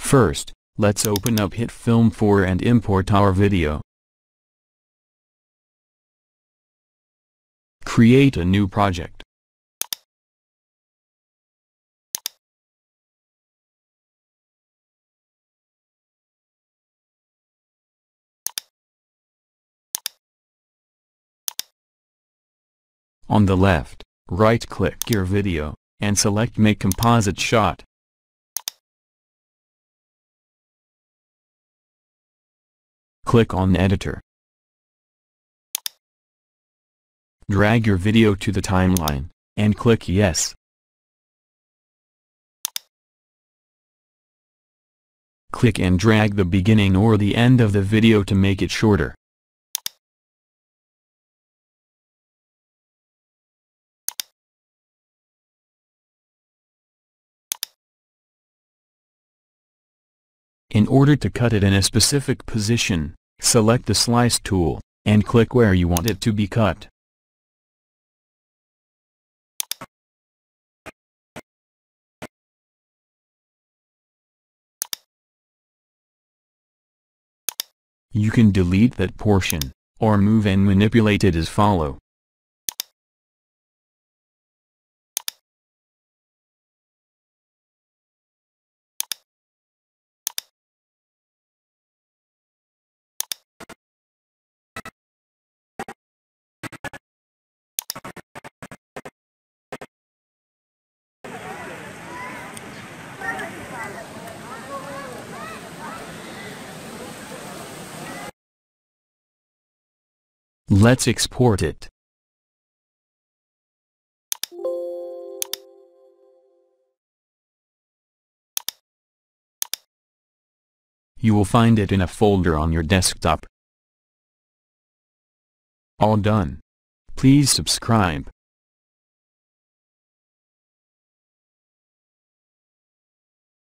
First, let's open up HitFilm 4 and import our video. Create a new project. On the left, right-click your video, and select Make Composite Shot. Click on Editor. Drag your video to the timeline, and click Yes. Click and drag the beginning or the end of the video to make it shorter. In order to cut it in a specific position, select the Slice tool, and click where you want it to be cut. You can delete that portion, or move and manipulate it as follow. Let's export it. You will find it in a folder on your desktop. All done. Please subscribe.